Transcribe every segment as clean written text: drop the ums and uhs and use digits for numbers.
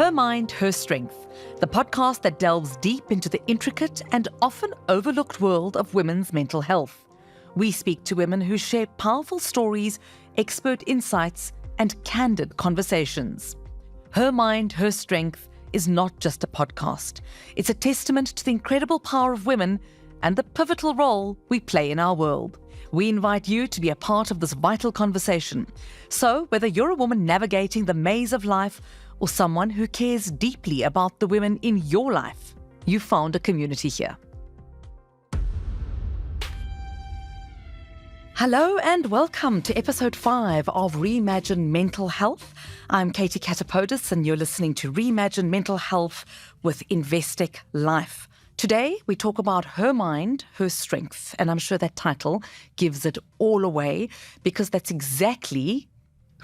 Her Mind, Her Strength, the podcast that delves deep into the intricate and often overlooked world of women's mental health. We speak to women who share powerful stories, expert insights, and candid conversations. Her Mind, Her Strength is not just a podcast. It's a testament to the incredible power of women and the pivotal role we play in our world. We invite you to be a part of this vital conversation. So, whether you're a woman navigating the maze of life or someone who cares deeply about the women in your life, you found a community here. Hello and welcome to episode 5 of Reimagine Mental Health. I'm Katie Katapodis and you're listening to Reimagine Mental Health with Investec Life. Today, we talk about Her Mind, Her Strength, and I'm sure that title gives it all away because that's exactly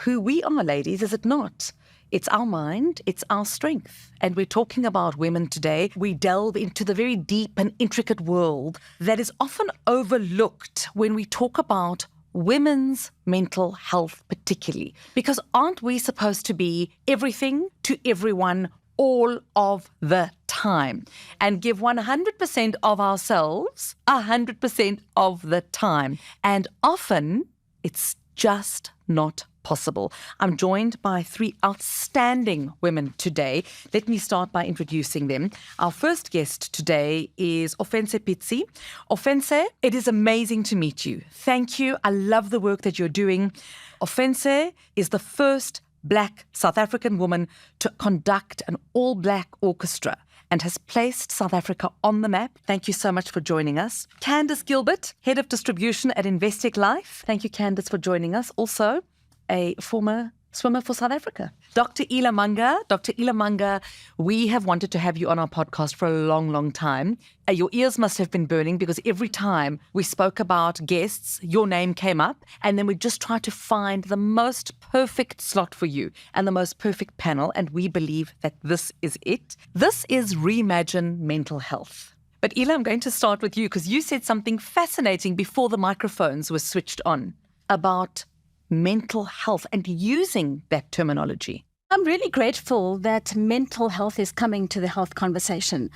who we are, ladies, is it not? It's our mind, it's our strength. And we're talking about women today. We delve into the very deep and intricate world that is often overlooked when we talk about women's mental health particularly. Because aren't we supposed to be everything to everyone all of the time and give 100% of ourselves 100% of the time? And often it's just not possible. I'm joined by 3 outstanding women today. Let me start by introducing them. Our first guest today is Ofentse Pitse. Ofentse, it is amazing to meet you. Thank you. I love the work that you're doing. Ofentse is the first Black South African woman to conduct an all-Black orchestra and has placed South Africa on the map. Thank you so much for joining us. Candice Gilbert, Head of Distribution at Investec Life. Thank you, Candice, for joining us. Also, a former swimmer for South Africa. Dr. Manga, we have wanted to have you on our podcast for a long, long time. Your ears must have been burning because every time we spoke about guests, your name came up, and then we just tried to find the most perfect slot for you and the most perfect panel, and we believe that this is it. This is Reimagine Mental Health. But Ila, I'm going to start with you because you said something fascinating before the microphones were switched on about mental health and using that terminology. I'm really grateful that mental health is coming to the health conversation.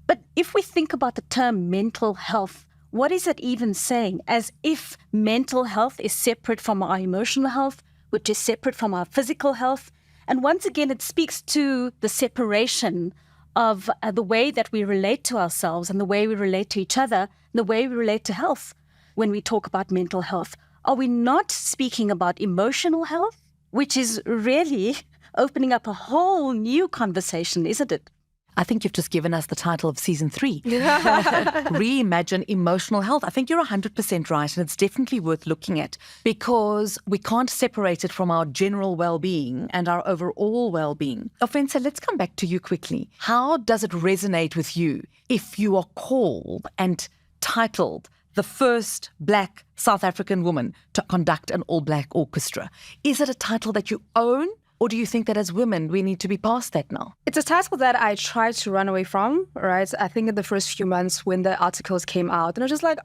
But if we think about the term mental health, what is it even saying? As if mental health is separate from our emotional health, which is separate from our physical health. And once again, it speaks to the separation of the way that we relate to ourselves and the way we relate to each other, and the way we relate to health when we talk about mental health. Are we not speaking about emotional health, which is really opening up a whole new conversation, isn't it? I think you've just given us the title of season 3. Reimagine emotional health. I think you're 100% right, and it's definitely worth looking at because we can't separate it from our general well-being and our overall well-being. Ofentse, let's come back to you quickly. How does it resonate with you if you are called and titled the first Black South African woman to conduct an all-Black orchestra? Is it a title that you own, or do you think that as women we need to be past that now? It's a title that I tried to run away from, right? I think in the first few months when the articles came out, and I was just like,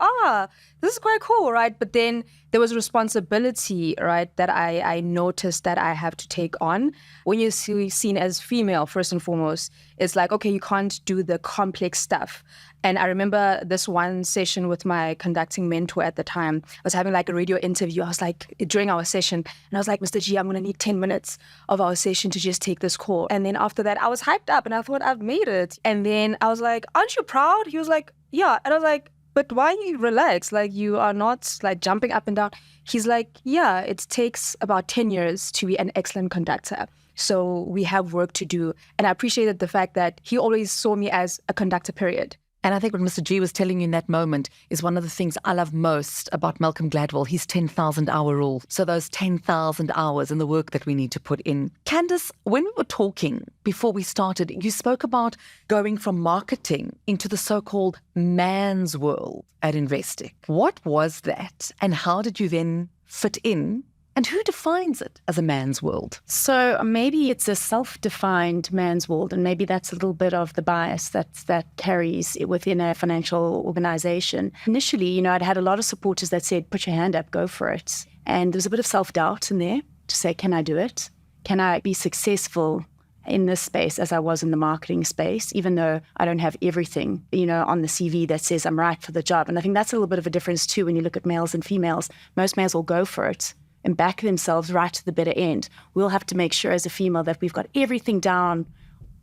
this is quite cool, right? But then there was a responsibility, right, that I noticed that I have to take on. When you're seen as female, first and foremost, it's like, okay, you can't do the complex stuff. And I remember this one session with my conducting mentor at the time. I was having like a radio interview. I was like, during our session, and I was like, Mr. G, I'm going to need 10 minutes of our session to just take this call. And then after that, I was hyped up and I thought, I've made it. And then I was like, aren't you proud? He was like, yeah. And I was like, but why are you relaxed? Like, you are not like jumping up and down. He's like, yeah, it takes about 10 years to be an excellent conductor. So we have work to do. And I appreciated the fact that he always saw me as a conductor, period. And I think what Mr. G was telling you in that moment is one of the things I love most about Malcolm Gladwell, his 10,000 hour rule. So those 10,000 hours and the work that we need to put in. Candice, when we were talking before we started, you spoke about going from marketing into the so-called man's world at Investec. What was that? And how did you then fit in? And who defines it as a man's world? So maybe it's a self-defined man's world, and maybe that's a little bit of the bias that carries within a financial organization. Initially, I'd had a lot of supporters that said, put your hand up, go for it. And there's a bit of self-doubt in there to say, can I do it? Can I be successful in this space as I was in the marketing space, even though I don't have everything, on the CV that says I'm right for the job. And I think that's a little bit of a difference too when you look at males and females. Most males will go for it and back themselves right to the bitter end. We'll have to make sure as a female that we've got everything down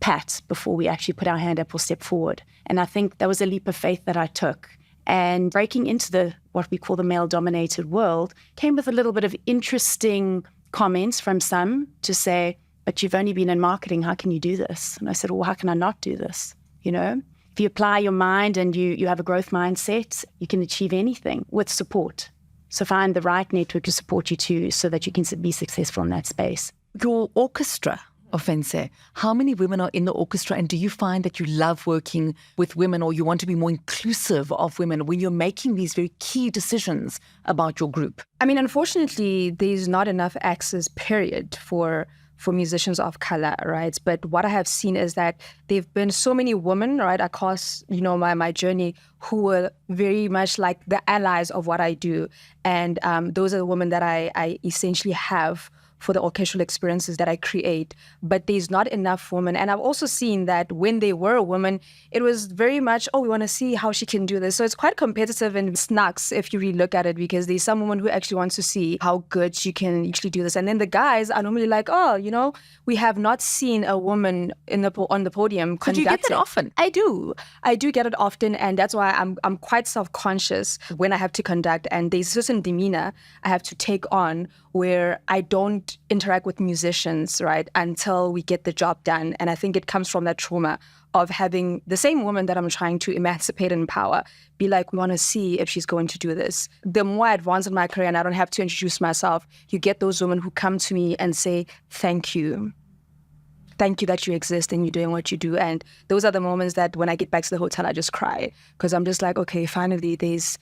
pat before we actually put our hand up or step forward. And I think that was a leap of faith that I took. And breaking into what we call the male-dominated world came with a little bit of interesting comments from some to say, but you've only been in marketing, how can you do this? And I said, well, how can I not do this? If you apply your mind and you have a growth mindset, you can achieve anything with support. So find the right network to support you too so that you can be successful in that space. Your orchestra, Ofentse, how many women are in the orchestra, and do you find that you love working with women, or you want to be more inclusive of women when you're making these very key decisions about your group? I mean, unfortunately, there's not enough access, period, for musicians of color, right? But what I have seen is that there've been so many women, right, across, my journey who were very much like the allies of what I do. And those are the women that I essentially have for the orchestral experiences that I create. But there's not enough women. And I've also seen that when they were a woman, it was very much, we want to see how she can do this. So it's quite competitive and snacks if you really look at it, because there's some woman who actually wants to see how good she can actually do this. And then the guys are normally like, we have not seen a woman on the podium conducting. Do you get that often? I do get it often. And that's why I'm quite self-conscious when I have to conduct. And there's a certain demeanor I have to take on where I don't interact with musicians, right, until we get the job done. And I think it comes from that trauma of having the same woman that I'm trying to emancipate and empower be like, we want to see if she's going to do this. The more I advance in my career and I don't have to introduce myself, you get those women who come to me and say, thank you. Thank you that you exist and you're doing what you do. And those are the moments that when I get back to the hotel, I just cry, because I'm just like, okay, finally, there's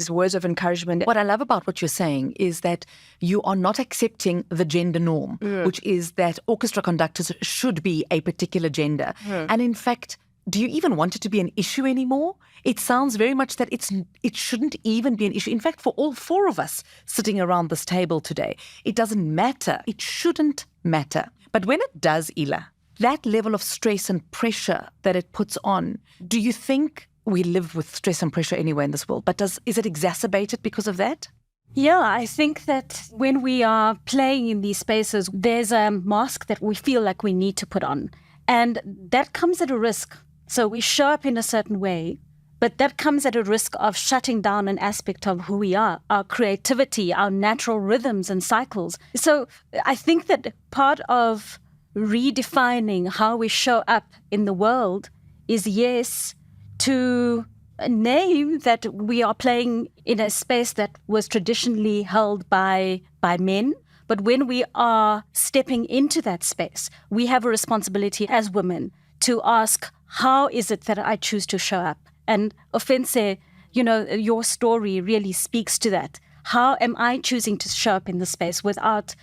words of encouragement. What I love about what you're saying is that you are not accepting the gender norm, which is that orchestra conductors should be a particular gender. And in fact, do you even want it to be an issue anymore? It sounds very much that it shouldn't even be an issue. In fact, for all four of us sitting around this table today, it doesn't matter. It shouldn't matter. But when it does, Ila, that level of stress and pressure that it puts on, do you think we live with stress and pressure anywhere in this world, but is it exacerbated because of that? Yeah, I think that when we are playing in these spaces, there's a mask that we feel like we need to put on. And that comes at a risk. So we show up in a certain way, but that comes at a risk of shutting down an aspect of who we are, our creativity, our natural rhythms and cycles. So I think that part of redefining how we show up in the world is, yes, to name that we are playing in a space that was traditionally held by men. But when we are stepping into that space, we have a responsibility as women to ask, how is it that I choose to show up? And Ofentse, your story really speaks to that. How am I choosing to show up in the space without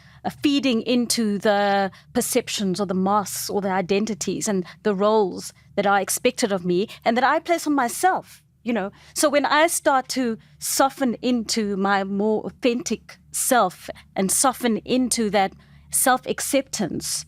feeding into the perceptions or the masks or the identities and the roles that are expected of me and that I place on myself, So when I start to soften into my more authentic self and soften into that self-acceptance,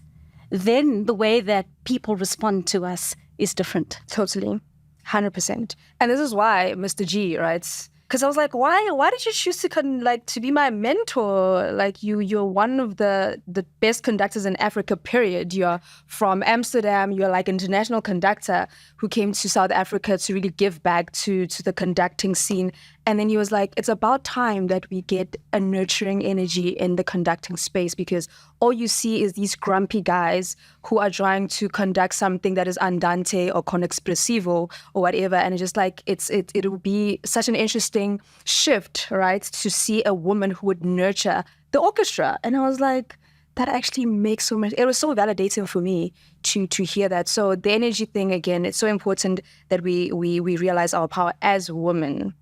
then the way that people respond to us is different. Totally. 100%. And this is why, Mr. G, right? Because I was like, why did you choose to be my mentor? Like you're one of the best conductors in Africa, period. You're from Amsterdam. You're like an international conductor who came to South Africa to really give back to the conducting scene. And then he was like, it's about time that we get a nurturing energy in the conducting space, because all you see is these grumpy guys who are trying to conduct something that is andante or con expressivo or whatever. And it's just like, it would be such an interesting shift, right? To see a woman who would nurture the orchestra. And I was like, that actually makes so much, it was so validating for me to hear that. So the energy thing, again, it's so important that we realize our power as women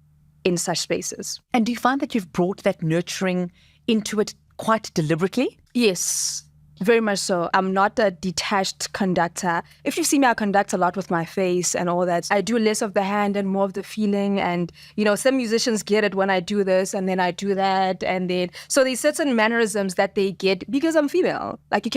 in such spaces. And do you find that you've brought that nurturing into it quite deliberately? Yes. Very much so. I'm not a detached conductor. If you see me, I conduct a lot with my face and all that. I do less of the hand and more of the feeling. And, some musicians get it when I do this and then I do that. And then, so there's certain mannerisms that they get because I'm female. Like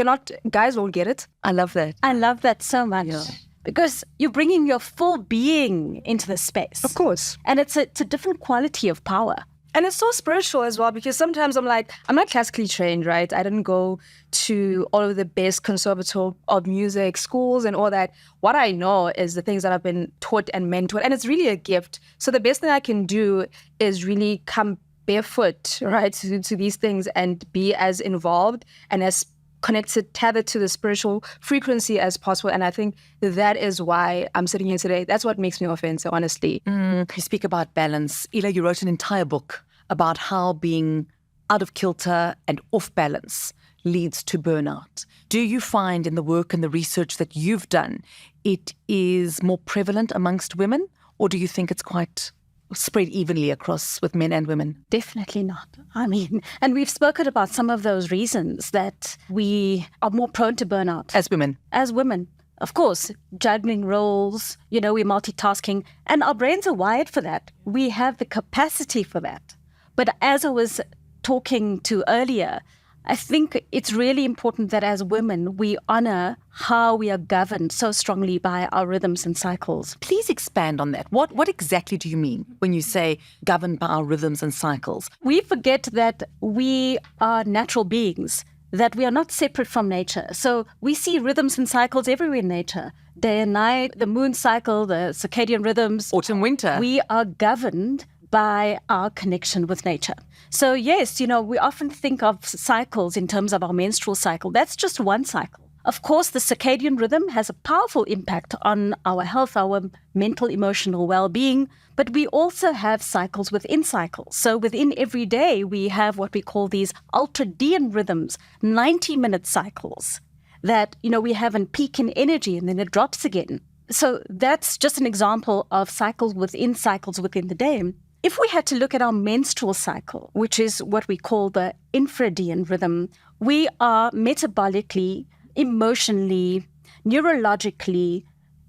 guys won't get it. I love that. I love that so much. Yeah. Because you're bringing your full being into the space. Of course. And it's a different quality of power. And it's so spiritual as well, because sometimes I'm not classically trained, right? I didn't go to all of the best conservative of music schools and all that. What I know is the things that I've been taught and mentored, and it's really a gift. So the best thing I can do is really come barefoot, right, to these things and be as involved and as connected, tethered to the spiritual frequency as possible. And I think that is why I'm sitting here today. That's what makes me Ofentse, honestly. You speak about balance. Ila, you wrote an entire book about how being out of kilter and off balance leads to burnout. Do you find in the work and the research that you've done, it is more prevalent amongst women, or do you think it's quite spread evenly across with men and women? Definitely not. And we've spoken about some of those reasons that we are more prone to burnout. As women? As women. Of course, juggling roles, we're multitasking, and our brains are wired for that. We have the capacity for that. But as I was talking to earlier, I think it's really important that as women, we honor how we are governed so strongly by our rhythms and cycles. Please expand on that. What exactly do you mean when you say governed by our rhythms and cycles? We forget that we are natural beings, that we are not separate from nature. So we see rhythms and cycles everywhere in nature. Day and night, the moon cycle, the circadian rhythms. Autumn, winter. We are governed by our connection with nature. So yes, we often think of cycles in terms of our menstrual cycle. That's just one cycle. Of course, the circadian rhythm has a powerful impact on our health, our mental, emotional well-being, but we also have cycles within cycles. So within every day, we have what we call these ultradian rhythms, 90-minute cycles that, we have a peak in energy and then it drops again. So that's just an example of cycles within the day. If we had to look at our menstrual cycle, which is what we call the infradian rhythm, we are metabolically, emotionally, neurologically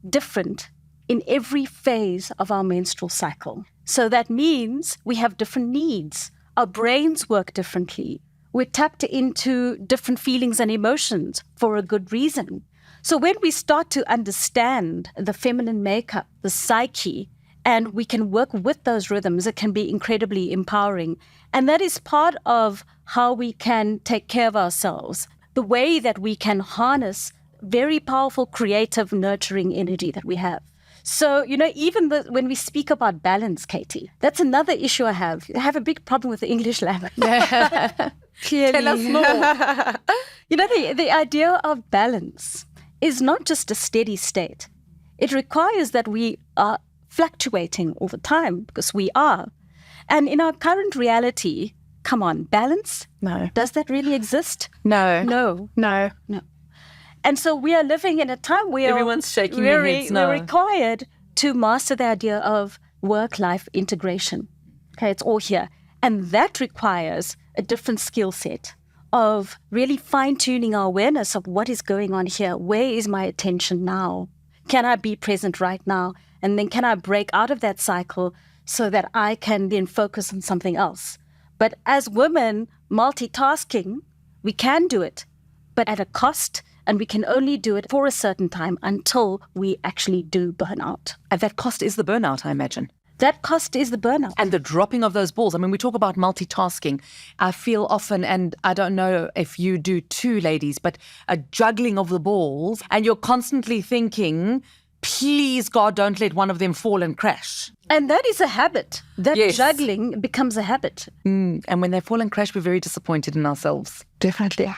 different in every phase of our menstrual cycle. So that means we have different needs. Our brains work differently. We're tapped into different feelings and emotions for a good reason. So when we start to understand the feminine makeup, the psyche, and we can work with those rhythms, it can be incredibly empowering. And that is part of how we can take care of ourselves, the way that we can harness very powerful, creative, nurturing energy that we have. So, even when we speak about balance, Katie, that's another issue I have. I have a big problem with the English language. Clearly. Tell us more. The idea of balance is not just a steady state. It requires that we are fluctuating all the time, because we are. And in our current reality, come on, balance? No. Does that really exist? No. And so we are living in a time where everyone's shaking their heads now. We're required to master the idea of work-life integration. Okay, it's all here. And that requires a different skill set of really fine-tuning our awareness of what is going on here. Where is my attention now? Can I be present right now? And then can I break out of that cycle so that I can then focus on something else? But as women, multitasking, we can do it, but at a cost, and we can only do it for a certain time until we actually do burnout. And that cost is the burnout, I imagine. That cost is the burnout. And the dropping of those balls. I mean, we talk about multitasking. I feel often, and I don't know if you do too, ladies, but a juggling of the balls, and you're constantly thinking, please, God, don't let one of them fall and crash. And that is a habit. That Yes. juggling becomes a habit. And when they fall and crash, we're very disappointed in ourselves. Definitely.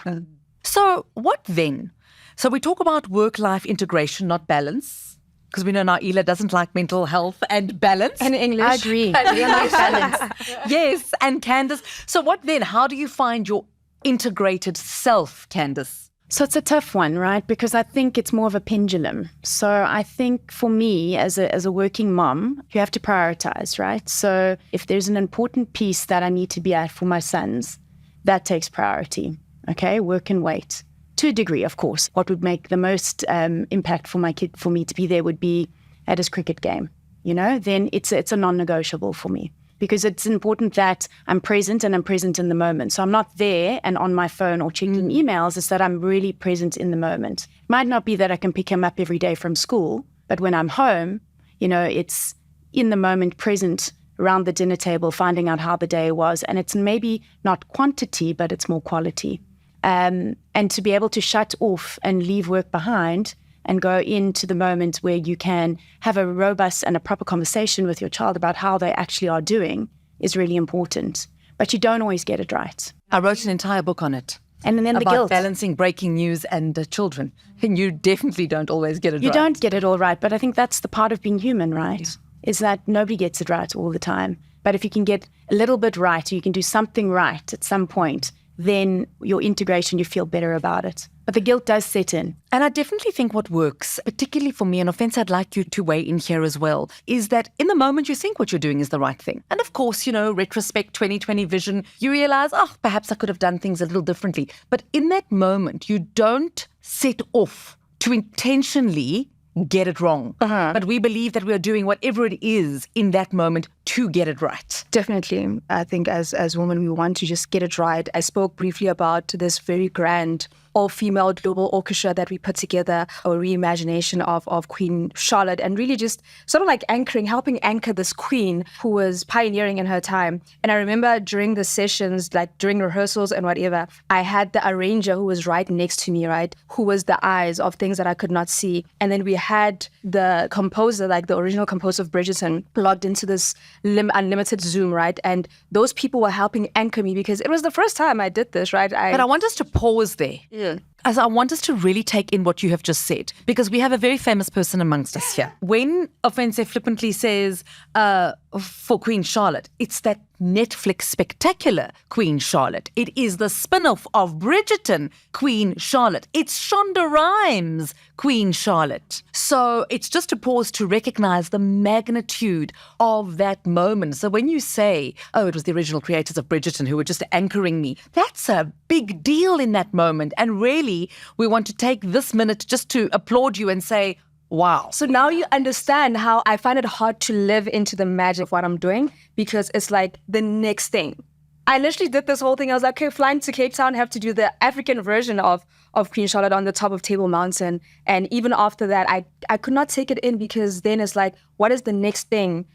So what then? So we talk about work-life integration, not balance, because we know now Ila doesn't like mental health and balance. And English. I agree. We like balance. Yes, and Candace. So what then? How do you find your integrated self, Candace? So it's a tough one, right? Because I think it's more of a pendulum. So I think for me, as a working mom, you have to prioritize, right? So if there's an important piece that I need to be at for my sons, that takes priority, okay? Work and wait. to a degree, of course. What would make the most impact for my kid, for me to be there, would be at his cricket game. Then it's a non-negotiable for me, because it's important that I'm present, and I'm present in the moment. So I'm not there and on my phone or checking emails. It's that I'm really present in the moment. It might not be that I can pick him up every day from school, but when I'm home, it's in the moment, present around the dinner table, finding out how the day was. And it's maybe not quantity, but it's more quality. And to be able to shut off and leave work behind and go into the moment where you can have a robust and a proper conversation with your child about how they actually are doing is really important. But you don't always get it right. I wrote an entire book on it. And then the about guilt. balancing breaking news and children. And you definitely don't always get it right. You don't get it all right, but I think that's the part of being human, right? Is that nobody gets it right all the time. But if you can get a little bit right, or you can do something right at some point, then your integration, you feel better about it. But the guilt does set in. And I definitely think what works, particularly for me, and Ofentse, I'd like you to weigh in here as well, is that in the moment you think what you're doing is the right thing. And of course, retrospect, 2020 vision, you realize, perhaps I could have done things a little differently. But in that moment, you don't set off to intentionally get it wrong. But we believe that we are doing whatever it is in that moment to get it right. Definitely. I think as women, we want to just get it right. I spoke briefly about this very grand all-female global orchestra that we put together, a reimagination of Queen Charlotte, and really just sort of like helping anchor this queen who was pioneering in her time. And I remember during the sessions, like during rehearsals and whatever, I had the arranger who was right next to me, right, who was the eyes of things that I could not see. And then we had the composer, like the original composer of Bridgeton, logged into this unlimited Zoom, right? And those people were helping anchor me, because it was the first time I did this, right? But I want us to pause there. Yeah. As I want us to really take in what you have just said, because we have a very famous person amongst us here. When Ofentse flippantly says, for Queen Charlotte, it's that Netflix spectacular Queen Charlotte. It is the spin-off of Bridgeton, Queen Charlotte. It's Shonda Rhimes, Queen Charlotte. So it's just a pause to recognize the magnitude of that moment. So when you say, it was the original creators of Bridgeton who were just anchoring me, that's a big deal in that moment. And really, we want to take this minute just to applaud you and say, wow. So now you understand how I find it hard to live into the magic of what I'm doing, because it's like the next thing. I literally did this whole thing. I was like, okay, flying to Cape Town, have to do the African version of Queen Charlotte on the top of Table Mountain. And even after that, I could not take it in, because then it's like, what is the next thing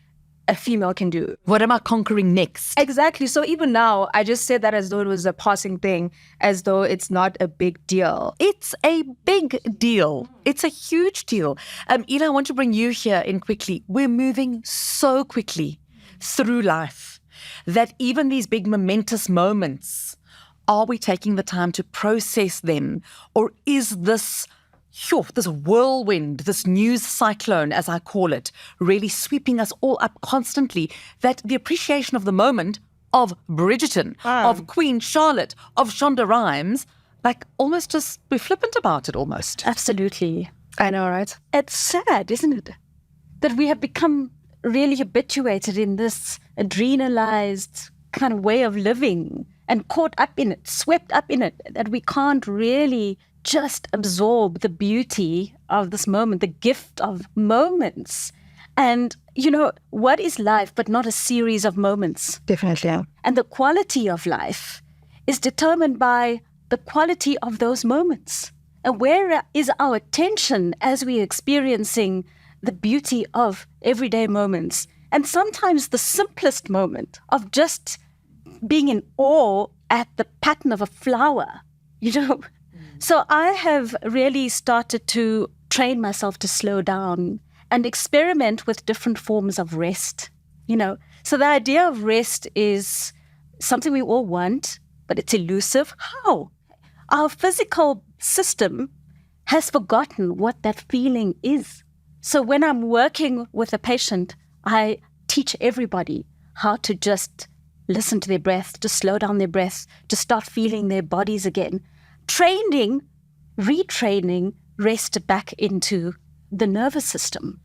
a female can do? What am I conquering next? Exactly. So even now, I just said that as though it was a passing thing, as though it's not a big deal. It's a big deal. It's a huge deal. Ela, I want to bring you here in quickly. We're moving so quickly through life that even these big momentous moments, are we taking the time to process them? Or is this whirlwind, this news cyclone, as I call it, really sweeping us all up constantly, that the appreciation of the moment of Bridgeton, of Queen Charlotte, of Shonda Rhimes, like almost just, we're flippant about it almost. Absolutely. I know, right? It's sad, isn't it? That we have become really habituated in this adrenalized kind of way of living and caught up in it, swept up in it, that we can't really just absorb the beauty of this moment, the gift of moments. And, what is life but not a series of moments? Definitely, yeah. And the quality of life is determined by the quality of those moments. And where is our attention as we're experiencing the beauty of everyday moments? And sometimes the simplest moment of just being in awe at the pattern of a flower, So I have really started to train myself to slow down and experiment with different forms of rest, So the idea of rest is something we all want, but it's elusive. How? Our physical system has forgotten what that feeling is. So when I'm working with a patient, I teach everybody how to just listen to their breath, to slow down their breath, to start feeling their bodies again. Retraining rest back into the nervous system,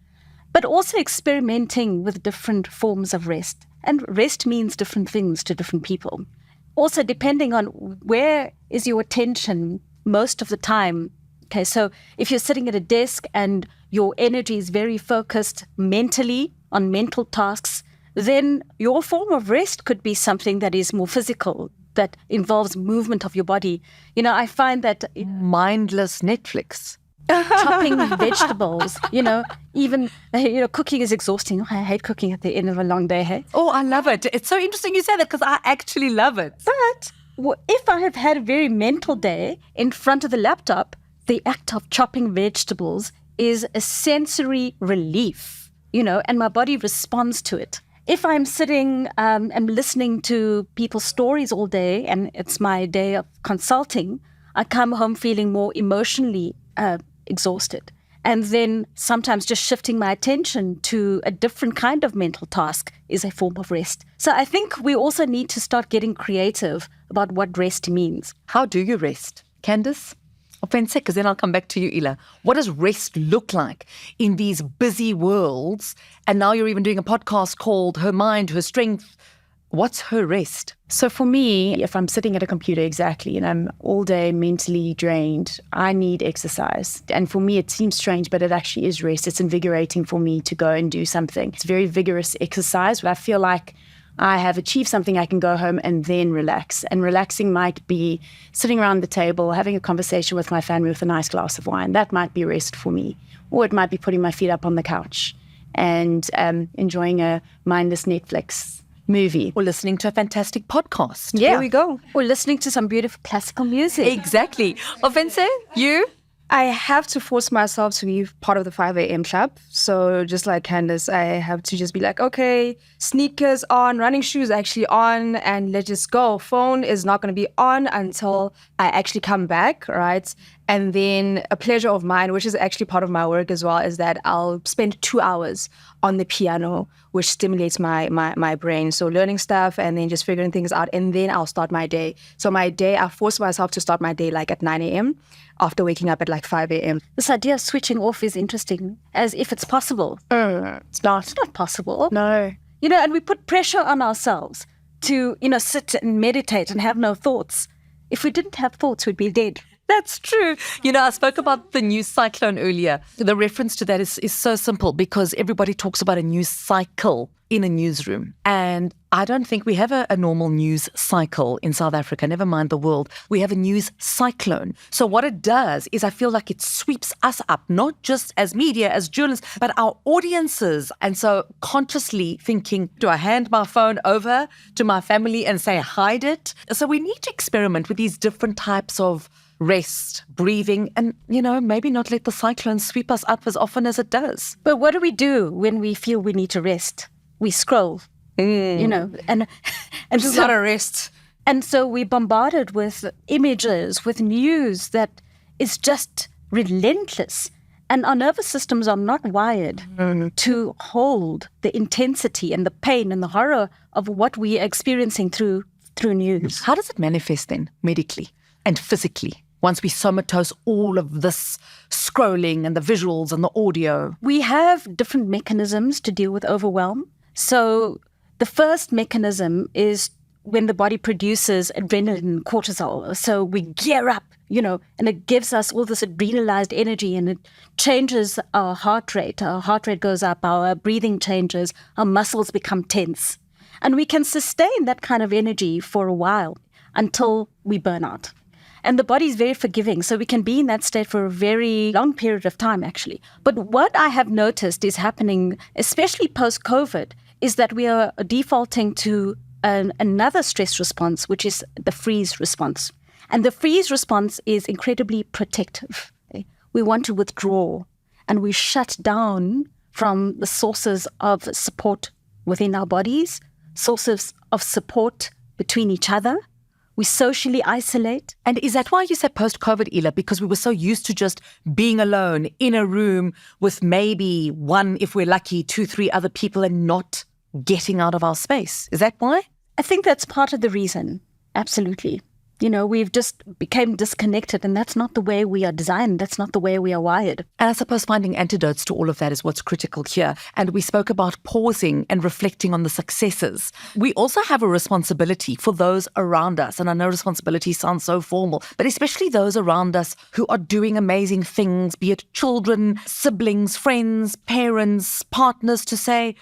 but also experimenting with different forms of rest. And rest means different things to different people. Also, depending on where is your attention most of the time. Okay, so if you're sitting at a desk and your energy is very focused mentally on mental tasks, then your form of rest could be something that is more physical, that involves movement of your body. I find that Mindless Netflix. chopping vegetables, even, cooking is exhausting. I hate cooking at the end of a long day, hey? Oh, I love it. It's so interesting you say that because I actually love it. But if I have had a very mental day in front of the laptop, the act of chopping vegetables is a sensory relief, and my body responds to it. If I'm sitting and listening to people's stories all day and it's my day of consulting, I come home feeling more emotionally exhausted. And then sometimes just shifting my attention to a different kind of mental task is a form of rest. So I think we also need to start getting creative about what rest means. How do you rest? Candice? Ofentse, because then I'll come back to you, Ila. What does rest look like in these busy worlds? And now you're even doing a podcast called Her Mind, Her Strength. What's her rest? So for me, if I'm sitting at a computer and I'm all day mentally drained, I need exercise. And for me, it seems strange, but it actually is rest. It's invigorating for me to go and do something. It's very vigorous exercise, but I feel like I have achieved something. I can go home and then relax. And relaxing might be sitting around the table, having a conversation with my family with a nice glass of wine. That might be rest for me. Or it might be putting my feet up on the couch and enjoying a mindless Netflix movie. Or listening to a fantastic podcast. Yeah. There we go. Or listening to some beautiful classical music. Exactly. Ofentse, you? I have to force myself to be part of the 5 a.m. club. So just like Candice, I have to just be like, okay, sneakers on, running shoes actually on, and let's just go. Phone is not going to be on until I actually come back, right? And then a pleasure of mine, which is actually part of my work as well, is that I'll spend 2 hours on the piano, which stimulates my brain. So learning stuff and then just figuring things out. And then I'll start my day. So my day, I force myself to start my day like at 9 a.m. after waking up at like 5 a.m. This idea of switching off is interesting, as if it's possible. It's not. It's not possible. No. And we put pressure on ourselves to, sit and meditate and have no thoughts. If we didn't have thoughts, we'd be dead. That's true. I spoke about the news cyclone earlier. The reference to that is so simple because everybody talks about a news cycle in a newsroom. And I don't think we have a normal news cycle in South Africa, never mind the world. We have a news cyclone. So what it does is I feel like it sweeps us up, not just as media, as journalists, but our audiences. And so consciously thinking, do I hand my phone over to my family and say, hide it? So we need to experiment with these different types of rest, breathing, and, maybe not let the cyclone sweep us up as often as it does. But what do we do when we feel we need to rest? We scroll, and This is not a rest. And so we're bombarded with images, with news that is just relentless. And our nervous systems are not wired to hold the intensity and the pain and the horror of what we are experiencing through news. How does it manifest then, medically and physically? Once we somatose all of this scrolling and the visuals and the audio? We have different mechanisms to deal with overwhelm. So the first mechanism is when the body produces adrenaline and cortisol. So we gear up, and it gives us all this adrenalized energy and it changes our heart rate. Our heart rate goes up, our breathing changes, our muscles become tense. And we can sustain that kind of energy for a while until we burn out. And the body is very forgiving, so we can be in that state for a very long period of time, actually. But what I have noticed is happening, especially post-COVID, is that we are defaulting to another stress response, which is the freeze response. And the freeze response is incredibly protective. Okay? We want to withdraw, and we shut down from the sources of support within our bodies, sources of support between each other. We socially isolate. And is that why you said post-COVID, Ila? Because we were so used to just being alone in a room with maybe one, if we're lucky, 2, 3 other people and not getting out of our space. Is that why? I think that's part of the reason. Absolutely. We've just became disconnected, and that's not the way we are designed. That's not the way we are wired. And I suppose finding antidotes to all of that is what's critical here. And we spoke about pausing and reflecting on the successes. We also have a responsibility for those around us. And I know responsibility sounds so formal, but especially those around us who are doing amazing things, be it children, siblings, friends, parents, partners, to say,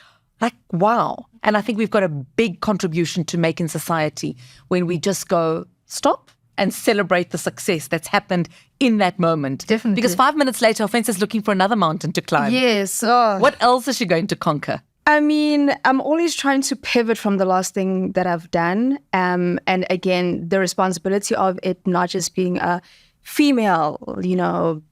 wow. And I think we've got a big contribution to make in society when we just go, stop and celebrate the success that's happened in that moment. Definitely. Because 5 minutes later, Ofentse is looking for another mountain to climb. Yes. What else is she going to conquer? I mean, I'm always trying to pivot from the last thing that I've done. And again, the responsibility of it not just being a female,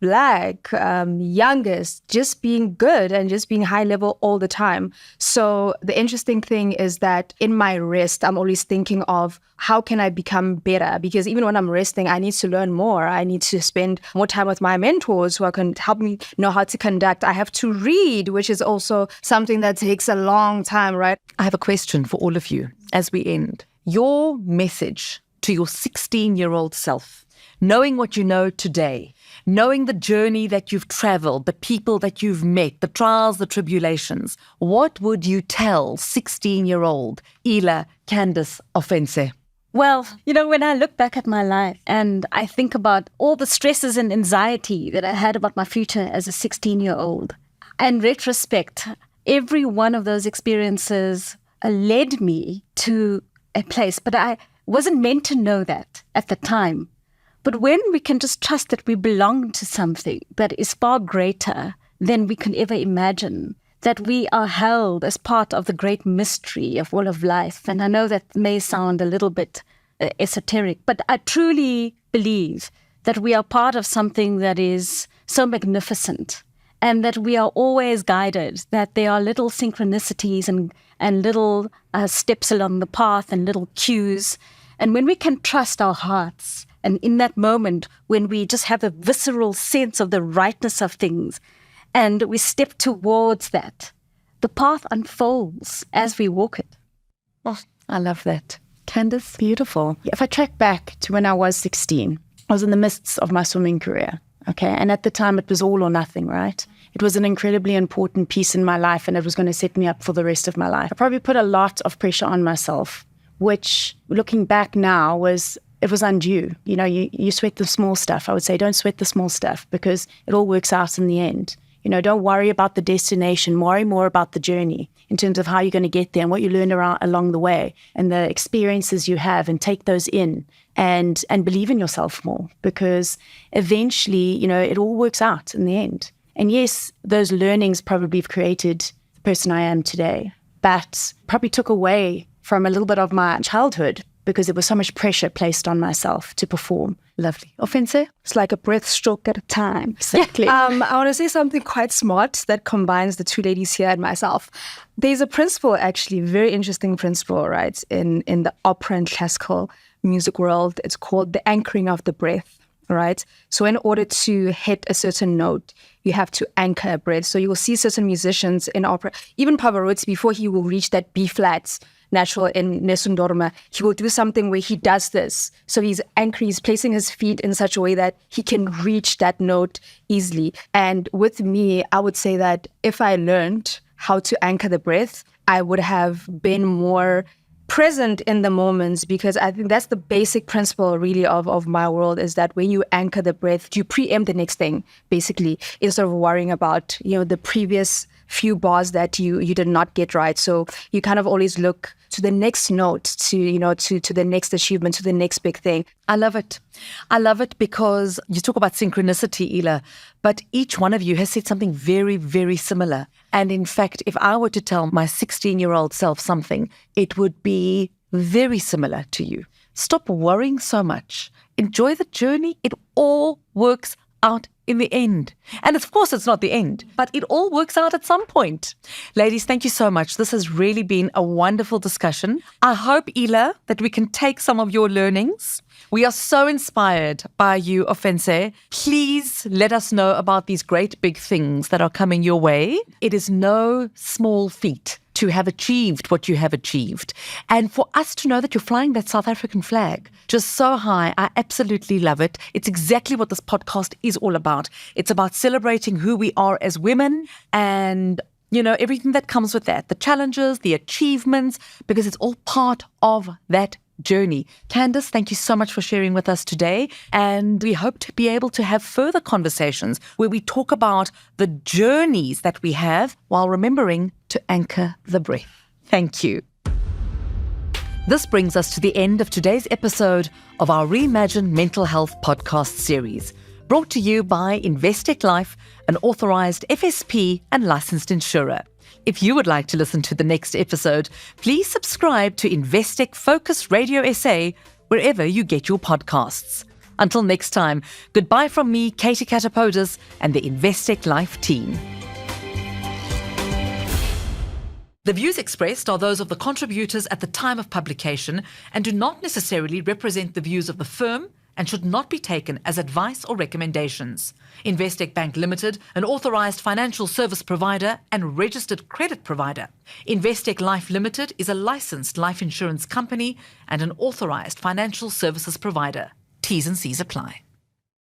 Black, youngest, just being good and just being high level all the time. So the interesting thing is that in my rest, I'm always thinking of how can I become better? Because even when I'm resting, I need to learn more. I need to spend more time with my mentors who can help me know how to conduct. I have to read, which is also something that takes a long time, right? I have a question for all of you as we end. Your message to your 16-year-old self, knowing what you know today, knowing the journey that you've traveled, the people that you've met, the trials, the tribulations, what would you tell 16-year-old Ila Candice Ofentse? Well, when I look back at my life and I think about all the stresses and anxiety that I had about my future as a 16-year-old, in retrospect, every one of those experiences led me to a place, but I wasn't meant to know that at the time. But when we can just trust that we belong to something that is far greater than we can ever imagine, that we are held as part of the great mystery of all of life. And I know that may sound a little bit esoteric, but I truly believe that we are part of something that is so magnificent, and that we are always guided, that there are little synchronicities and little steps along the path and little cues. And when we can trust our hearts, and in that moment when we just have a visceral sense of the rightness of things, and we step towards that, the path unfolds as we walk it. Oh, I love that. Candice? Beautiful. If I track back to when I was 16, I was in the midst of my swimming career. Okay. And at the time it was all or nothing, right? It was an incredibly important piece in my life, and it was going to set me up for the rest of my life. I probably put a lot of pressure on myself, which looking back now it was undue. You sweat the small stuff. I would say don't sweat the small stuff, because it all works out in the end. Don't worry about the destination, worry more about the journey in terms of how you're going to get there and what you learn along the way and the experiences you have, and take those in and believe in yourself more, because eventually, it all works out in the end. And yes, those learnings probably have created the person I am today, but probably took away from a little bit of my childhood, because there was so much pressure placed on myself to perform. Lovely. Ofentse? It's like a breathstroke at a time. Exactly. I want to say something quite smart that combines the two ladies here and myself. There's a principle, actually, very interesting principle, right, in the opera and classical music world. It's called the anchoring of the breath, right? So in order to hit a certain note, you have to anchor a breath. So you will see certain musicians in opera, even Pavarotti, before he will reach that B flat natural in Nessun Dorma, he will do something where he does this. So he's anchoring, he's placing his feet in such a way that he can reach that note easily. And with me, I would say that if I learned how to anchor the breath, I would have been more present in the moments, because I think that's the basic principle really of my world, is that when you anchor the breath, you preempt the next thing, basically, instead of worrying about, the previous few bars that you did not get right. So you kind of always look to the next note, to the next achievement, to the next big thing. I love it. I love it because you talk about synchronicity, Ila, but each one of you has said something very, very similar. And in fact, if I were to tell my 16-year-old self something, it would be very similar to you. Stop worrying so much. Enjoy the journey. It all works out in the end. And of course, it's not the end, but it all works out at some point. Ladies, thank you so much. This has really been a wonderful discussion. I hope, Ila, that we can take some of your learnings. We are so inspired by you, Ofentse. Please let us know about these great big things that are coming your way. It is no small feat to to have achieved what you have achieved. And for us to know that you're flying that South African flag just so high, I absolutely love it. It's exactly what this podcast is all about. It's about celebrating who we are as women and, everything that comes with that, the challenges, the achievements, because it's all part of that journey. Candice, thank you so much for sharing with us today. And we hope to be able to have further conversations where we talk about the journeys that we have while remembering to anchor the breath. Thank you. This brings us to the end of today's episode of our Reimagine Mental Health podcast series, brought to you by Investec Life, an authorized FSP and licensed insurer. If you would like to listen to the next episode, please subscribe to Investec Focus Radio SA wherever you get your podcasts. Until next time, goodbye from me, Katie Catapodis, and the Investec Life team. The views expressed are those of the contributors at the time of publication and do not necessarily represent the views of the firm and should not be taken as advice or recommendations. Investec Bank Limited, an authorized financial service provider and registered credit provider. Investec Life Limited is a licensed life insurance company and an authorized financial services provider. T's and C's apply.